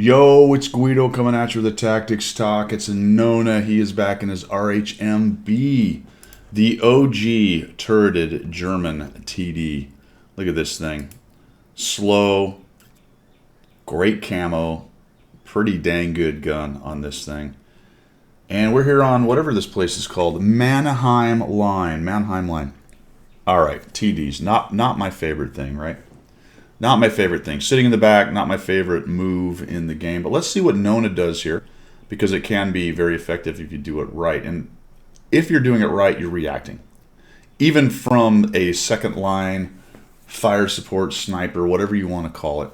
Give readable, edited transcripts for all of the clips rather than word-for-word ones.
Yo, it's Guido coming at you with the Tactics Talk. It's Nona. He is back in his RHMB, the OG turreted German TD. Look at this thing. Slow, great camo, pretty dang good gun on this thing. And we're here on whatever this place is called, Mannheim Line. Mannheim Line. All right, TDs. Not my favorite thing, right? Not my favorite thing. Sitting in the back, not my favorite move in the game. But let's see what Nona does here, because it can be very effective if you do it right. And if you're doing it right, you're reacting. Even from a second line, fire support, sniper, whatever you want to call it.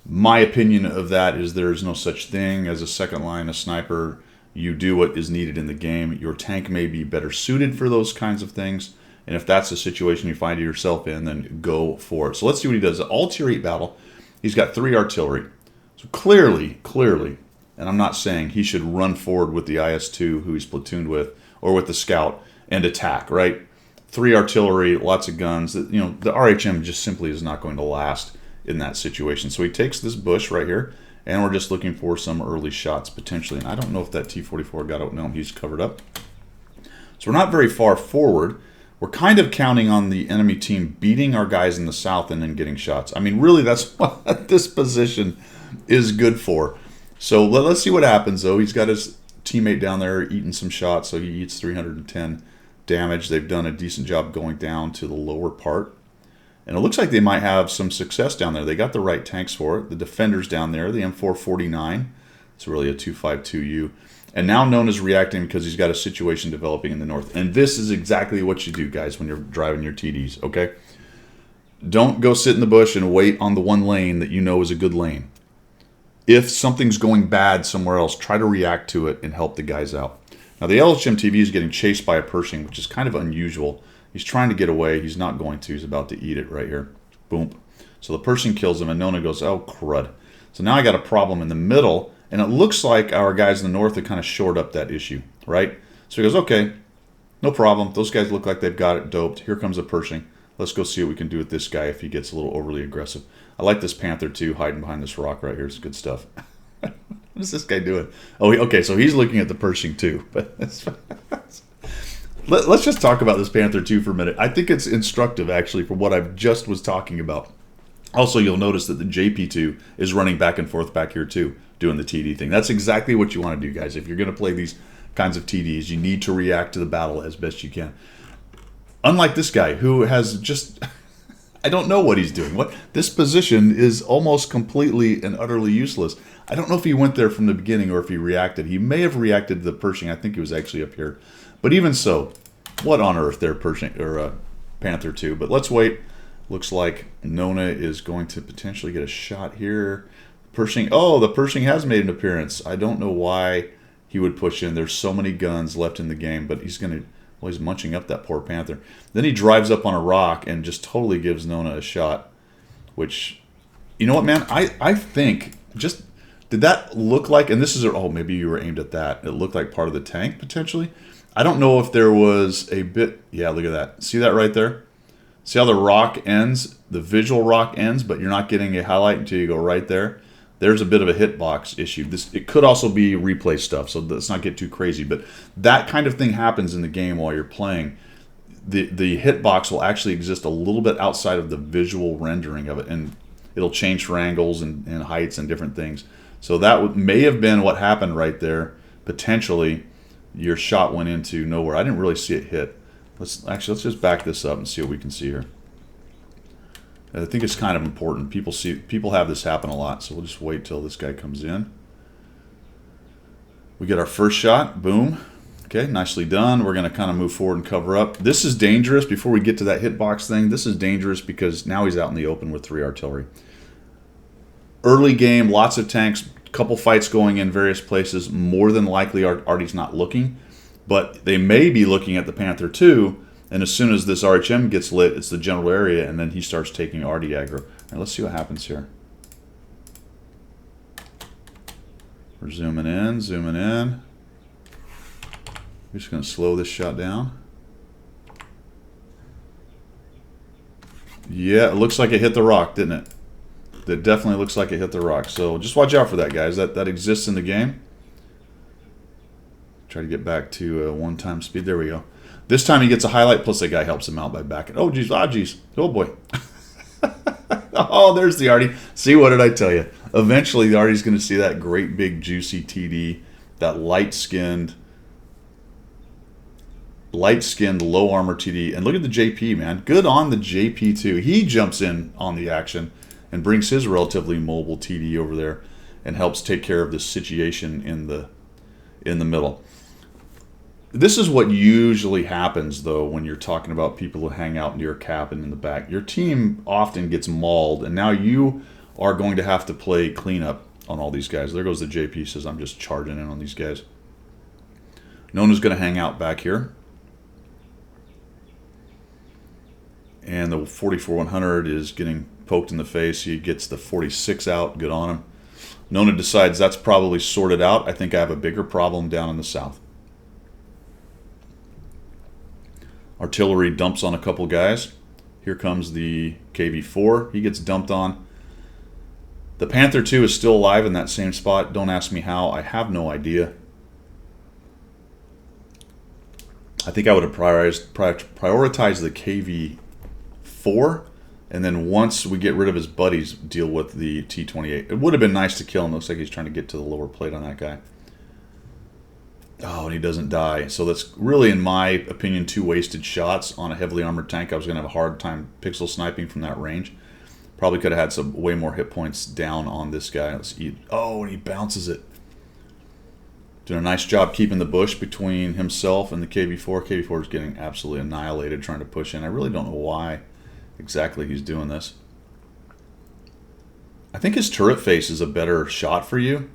My opinion of that is there is no such thing as a second line, a sniper. You do what is needed in the game. Your tank may be better suited for those kinds of things. And if that's the situation you find yourself in, then go for it. So let's see what he does. All tier 8 battle. He's got 3 artillery. So clearly, and I'm not saying he should run forward with the IS-2 who he's platooned with, or with the scout, and attack, right? 3 artillery, lots of guns. You know, the RHM just simply is not going to last in that situation. So he takes this bush right here, and we're just looking for some early shots potentially. And I don't know if that T-44 got out. No, he's covered up. So we're not very far forward. We're kind of counting on the enemy team beating our guys in the south and then getting shots. I mean, really, that's what this position is good for. So let's see what happens, though. He's got his teammate down there eating some shots, so he eats 310 damage. They've done a decent job going down to the lower part. And it looks like they might have some success down there. They got the right tanks for it. The Defender's down there, the M449. It's really a 252U. And now Nona's reacting because he's got a situation developing in the north. And this is exactly what you do, guys, when you're driving your TDs, okay? Don't go sit in the bush and wait on the one lane that you know is a good lane. If something's going bad somewhere else, try to react to it and help the guys out. Now, the LHMTV is getting chased by a Pershing, which is kind of unusual. He's trying to get away. He's not going to. He's about to eat it right here. Boom. So the Pershing kills him, and Nona goes, oh, crud. So now I got a problem in the middle. And it looks like our guys in the north have kind of shored up that issue, right? So he goes, okay, no problem. Those guys look like they've got it doped. Here comes a Pershing. Let's go see what we can do with this guy if he gets a little overly aggressive. I like this Panther, too, hiding behind this rock right here. It's good stuff. What is this guy doing? Oh, okay, so he's looking at the Pershing, too. But let's just talk about this Panther, too, for a minute. I think it's instructive, actually, for what I just was talking about. Also, you'll notice that the JP2 is running back and forth back here, too, doing the TD thing. That's exactly what you want to do, guys. If you're going to play these kinds of TDs, you need to react to the battle as best you can. Unlike this guy, who has just... I don't know what he's doing. This position is almost completely and utterly useless. I don't know if he went there from the beginning or if he reacted. He may have reacted to the Pershing. I think he was actually up here. But even so, what on earth there, Pershing or Panther 2? But let's wait. Looks like Nona is going to potentially get a shot here. Pershing, oh, the Pershing has made an appearance. I don't know why he would push in. There's so many guns left in the game, but he's going to, well, he's munching up that poor Panther. Then he drives up on a rock and just totally gives Nona a shot, which, you know what, man? I think, just, did that look like, and this is, oh, maybe you were aimed at that. It looked like part of the tank, potentially. I don't know if there was a bit, yeah, look at that. See that right there? See how the rock ends, the visual rock ends, but you're not getting a highlight until you go right there. There's a bit of a hitbox issue. It could also be replay stuff, so let's not get too crazy. But that kind of thing happens in the game while you're playing. The hitbox will actually exist a little bit outside of the visual rendering of it, and it'll change for angles and heights and different things. So that may have been what happened right there. Potentially, your shot went into nowhere. I didn't really see it hit. Let's just back this up and see what we can see here. I think it's kind of important. People have this happen a lot, so we'll just wait till this guy comes in. We get our first shot. Boom. Okay, nicely done. We're going to kind of move forward and cover up. This is dangerous. Before we get to that hitbox thing, this is dangerous because now he's out in the open with 3 artillery. Early game, lots of tanks, couple fights going in various places. More than likely, Artie's not looking. But they may be looking at the Panther 2, and as soon as this RHM gets lit, it's the general area, and then he starts taking Artie aggro. All right, let's see what happens here. We're zooming in, zooming in. We're just going to slow this shot down. Yeah, it looks like it hit the rock, didn't it? that definitely looks like it hit the rock. So just watch out for that, guys. That exists in the game. Try to get back to one-time speed. There we go. This time he gets a highlight, plus the guy helps him out by backing. Oh, geez. Ah, geez. Oh, boy. Oh, there's the Artie. See, what did I tell you? Eventually, the Artie's going to see that great, big, juicy TD, that light-skinned, low armor TD. And look at the JP, man. Good on the JP, too. He jumps in on the action and brings his relatively mobile TD over there and helps take care of the situation in the middle. This is what usually happens, though, when you're talking about people who hang out near cap and in the back. Your team often gets mauled, and now you are going to have to play cleanup on all these guys. There goes the JP, says I'm just charging in on these guys. Nona's going to hang out back here. And the 44-100 is getting poked in the face. He gets the 46 out. Good on him. Nona decides that's probably sorted out. I think I have a bigger problem down in the south. Artillery dumps on a couple guys. Here comes the KV-4. He gets dumped on. The Panther 2 is still alive in that same spot. Don't ask me how. I have no idea. I think I would have prioritized the KV-4, and then once we get rid of his buddies, deal with the T-28. It would have been nice to kill him. Looks like he's trying to get to the lower plate on that guy. Oh, and he doesn't die. So that's really, in my opinion, 2 wasted shots on a heavily armored tank. I was going to have a hard time pixel sniping from that range. Probably could have had some way more hit points down on this guy. Let's eat. Oh, and he bounces it. Doing a nice job keeping the bush between himself and the KV-4. KV-4 is getting absolutely annihilated trying to push in. I really don't know why exactly he's doing this. I think his turret face is a better shot for you.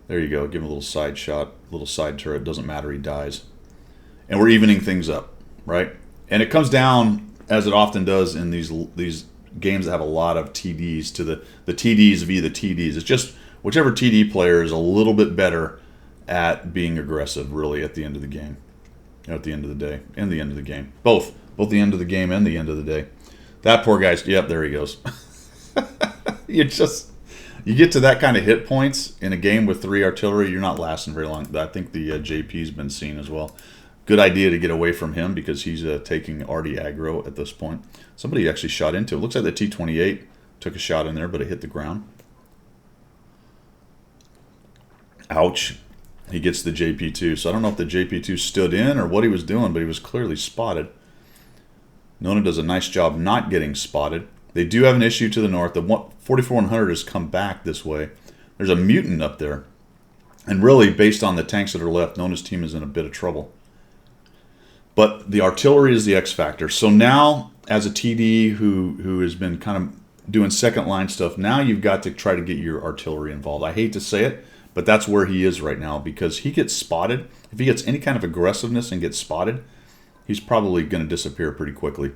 There you go. Give him a little side shot, little side turret. Doesn't matter. He dies. And we're evening things up, right? And it comes down, as it often does in these games that have a lot of TDs, to the TDs via the TDs. It's just whichever TD player is a little bit better at being aggressive, really, at the end of the game. At the end of the day. And the end of the game. Both the end of the game and the end of the day. That poor guy's... Yep, there he goes. You get to that kind of hit points in a game with 3 artillery, you're not lasting very long. I think the JP's been seen as well. Good idea to get away from him because he's taking Artie aggro at this point. Somebody actually shot into it. Looks like the T-28 took a shot in there, but it hit the ground. Ouch. He gets the JP2. So I don't know if the JP2 stood in or what he was doing, but he was clearly spotted. Nona does a nice job not getting spotted. They do have an issue to the north. The 44-100 has come back this way. There's a mutant up there. And really, based on the tanks that are left, Nona's team is in a bit of trouble. But the artillery is the X factor. So now, as a TD who has been kind of doing second line stuff, now you've got to try to get your artillery involved. I hate to say it, but that's where he is right now because he gets spotted. If he gets any kind of aggressiveness and gets spotted, he's probably going to disappear pretty quickly.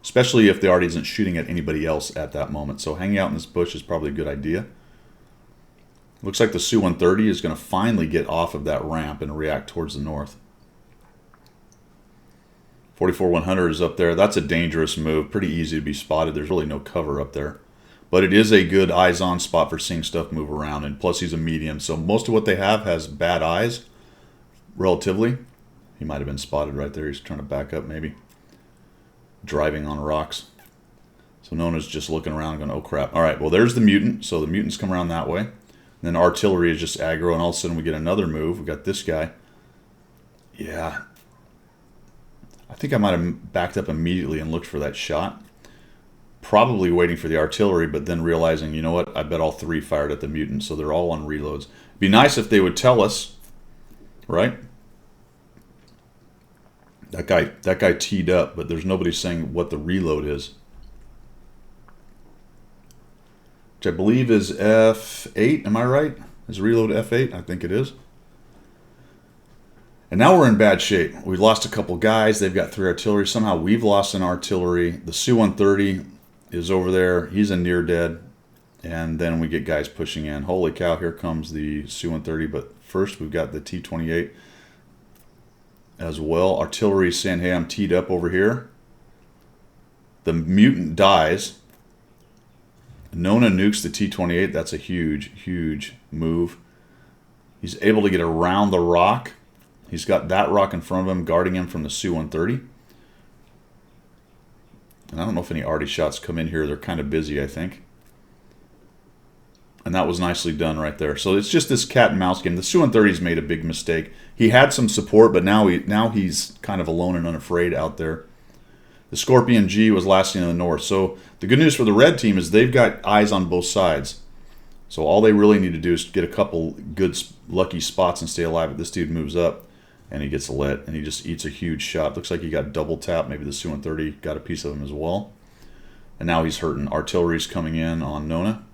Especially if the Artie isn't shooting at anybody else at that moment. So hanging out in this bush is probably a good idea. Looks like the Su-130 is going to finally get off of that ramp and react towards the north. 44-100 is up there. That's a dangerous move. Pretty easy to be spotted. There's really no cover up there. But it is a good eyes-on spot for seeing stuff move around. And plus he's a medium. So most of what they have has bad eyes, relatively. He might have been spotted right there. He's trying to back up maybe. Driving on rocks. So Nona's just looking around going, oh crap. All right, well there's the mutant. So the mutants come around that way. And then artillery is just aggro, and all of a sudden we get another move. We got this guy. Yeah. I think I might have backed up immediately and looked for that shot. Probably waiting for the artillery, but then realizing, you know what, I bet all 3 fired at the mutant, so they're all on reloads. It'd be nice if they would tell us, right? That guy teed up, but there's nobody saying what the reload is. Which I believe is F8, am I right? Is reload F8? I think it is. And now we're in bad shape. We've lost a couple guys. They've got 3 artillery. Somehow we've lost an artillery. The Su-130 is over there. He's a near dead. And then we get guys pushing in. Holy cow, here comes the Su-130. But first we've got the T-28 as well. Artillery is saying, hey, I'm teed up over here. The mutant dies. Nona nukes the T-28. That's a huge, huge move. He's able to get around the rock. He's got that rock in front of him, guarding him from the Su-130. And I don't know if any arty shots come in here. They're kind of busy, I think. And that was nicely done right there. So it's just this cat and mouse game. The Su-130's made a big mistake. He had some support, but now he's kind of alone and unafraid out there. The Scorpion G was lasting in the north. So the good news for the red team is they've got eyes on both sides. So all they really need to do is get a couple good, lucky spots and stay alive. But this dude moves up, and he gets lit, and he just eats a huge shot. Looks like he got double tapped. Maybe the Su-130 got a piece of him as well. And now he's hurting. Artillery's coming in on Nona.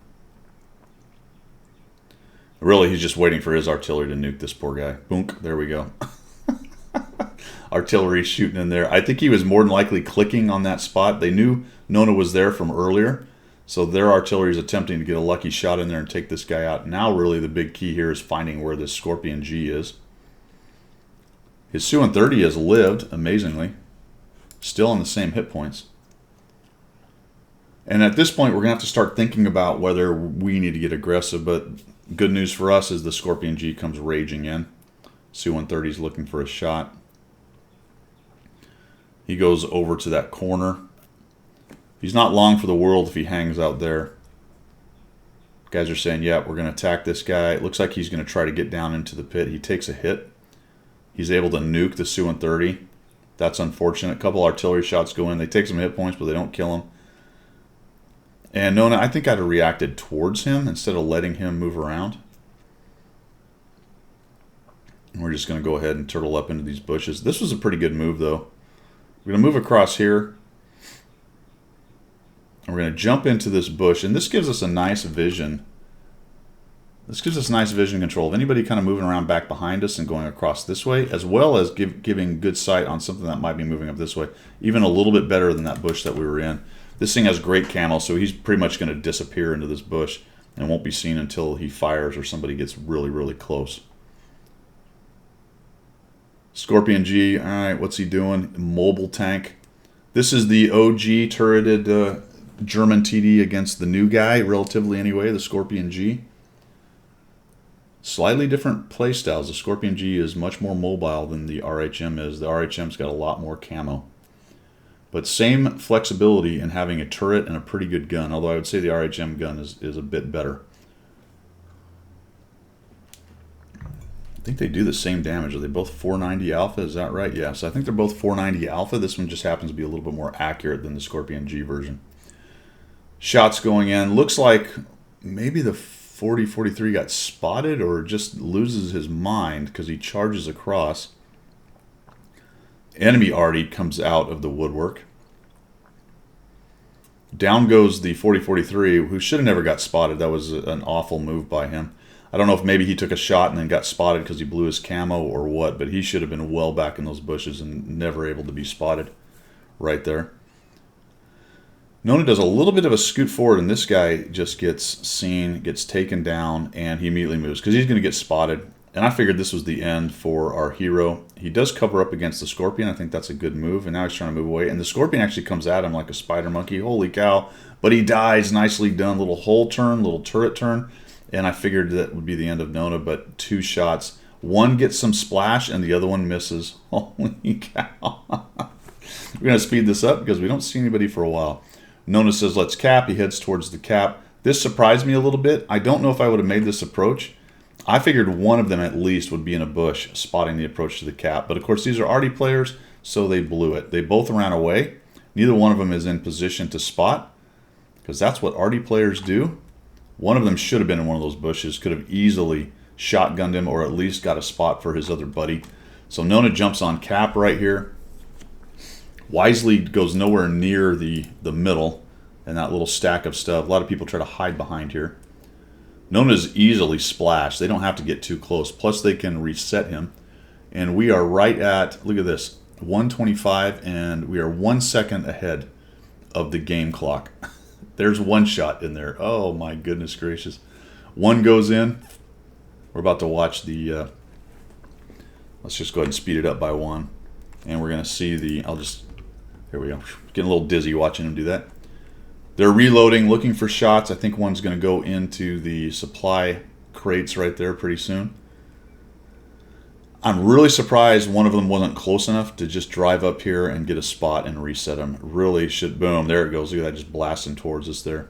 Really, he's just waiting for his artillery to nuke this poor guy. Boonk, there we go. Artillery shooting in there. I think he was more than likely clicking on that spot. They knew Nona was there from earlier, so their artillery is attempting to get a lucky shot in there and take this guy out. Now, really, the big key here is finding where this Scorpion G is. His Su-130 has lived, amazingly. Still on the same hit points. And at this point, we're going to have to start thinking about whether we need to get aggressive, but good news for us is the Scorpion G comes raging in. Su-130 is looking for a shot. He goes over to that corner. He's not long for the world if he hangs out there. Guys are saying, yeah, we're going to attack this guy. It looks like he's going to try to get down into the pit. He takes a hit. He's able to nuke the Su-130. That's unfortunate. A couple artillery shots go in. They take some hit points, but they don't kill him. And Nona, I think I'd have reacted towards him instead of letting him move around. And we're just going to go ahead and turtle up into these bushes. This was a pretty good move, though. We're going to move across here. And we're going to jump into this bush. And this gives us a nice vision. This gives us nice vision control of anybody kind of moving around back behind us and going across this way, as well as giving good sight on something that might be moving up this way. Even a little bit better than that bush that we were in. This thing has great camo, so he's pretty much going to disappear into this bush and won't be seen until he fires or somebody gets really, really close. Scorpion G, all right, what's he doing? Mobile tank. This is the OG turreted German TD against the new guy, relatively anyway, the Scorpion G. Slightly different playstyles. The Scorpion G is much more mobile than the RHM is. The RHM's got a lot more camo. But same flexibility in having a turret and a pretty good gun, although I would say the RHM gun is a bit better. I think they do the same damage. Are they both 490 alpha? Is that right? Yeah, so I think they're both 490 alpha. This one just happens to be a little bit more accurate than the Scorpion G version. Shots going in. Looks like maybe the 40-43 got spotted or just loses his mind because he charges across. Enemy arty comes out of the woodwork. Down goes the 40-43, who should have never got spotted. That was an awful move by him. I don't know if maybe he took a shot and then got spotted because he blew his camo or what, but he should have been well back in those bushes and never able to be spotted right there. Nona does a little bit of a scoot forward, and this guy just gets seen, gets taken down, and he immediately moves because he's going to get spotted. And I figured this was the end for our hero. He does cover up against the Scorpion. I think that's a good move. And now he's trying to move away. And the Scorpion actually comes at him like a spider monkey. Holy cow. But he dies. Nicely done. Little hull turn, little turret turn. And I figured that would be the end of Nona. But two shots. One gets some splash and the other one misses. Holy cow. We're going to speed this up because we don't see anybody for a while. Nona says, let's cap. He heads towards the cap. This surprised me a little bit. I don't know if I would have made this approach. I figured one of them at least would be in a bush spotting the approach to the cap. But of course, these are arty players, so they blew it. They both ran away. Neither one of them is in position to spot because that's what arty players do. One of them should have been in one of those bushes, could have easily shotgunned him or at least got a spot for his other buddy. So Nona jumps on cap right here. Wisely goes nowhere near the middle and that little stack of stuff. A lot of people try to hide behind here. Nona's easily splashed. They don't have to get too close. Plus, they can reset him. And we are right at, look at this, 125, and we are 1 second ahead of the game clock. There's one shot in there. Oh, my goodness gracious. One goes in. We're about to watch the, let's just go ahead and speed it up by one. And we're going to see the, here we go. Getting a little dizzy watching him do that. They're reloading, looking for shots. I think one's going to go into the supply crates right there pretty soon. I'm really surprised one of them wasn't close enough to just drive up here and get a spot and reset them. Really should. Boom. There it goes. Look at that, just blasting towards us there.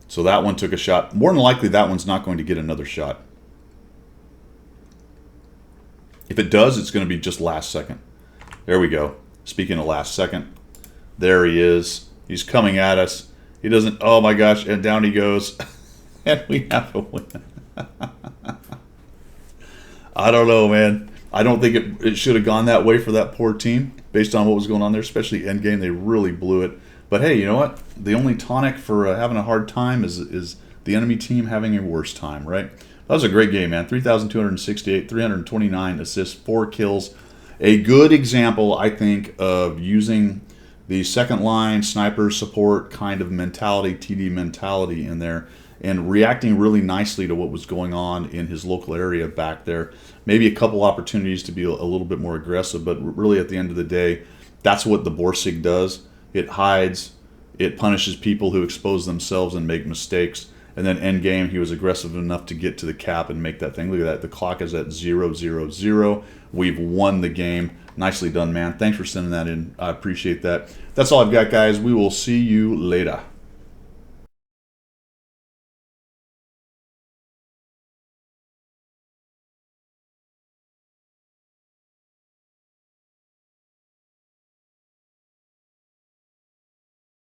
So that one took a shot. More than likely, that one's not going to get another shot. If it does, it's going to be just last second. There we go. Speaking of last second, there he is. He's coming at us. He doesn't, oh my gosh, and down he goes. And we have a win. I don't know, man. I don't think it should have gone that way for that poor team based on what was going on there, especially endgame. They really blew it. But hey, you know what? The only tonic for having a hard time is the enemy team having a worse time, right? That was a great game, man. 3,268, 329 assists, 4 kills. A good example, I think, of using the second line sniper support kind of mentality, TD mentality in there, and reacting really nicely to what was going on in his local area back there. Maybe a couple opportunities to be a little bit more aggressive, but really at the end of the day, that's what the Borsig does. It hides, it punishes people who expose themselves and make mistakes. And then end game, he was aggressive enough to get to the cap and make that thing. Look at that. The clock is at 0-0-0. We've won the game. Nicely done, man. Thanks for sending that in. I appreciate that. That's all I've got, guys. We will see you later.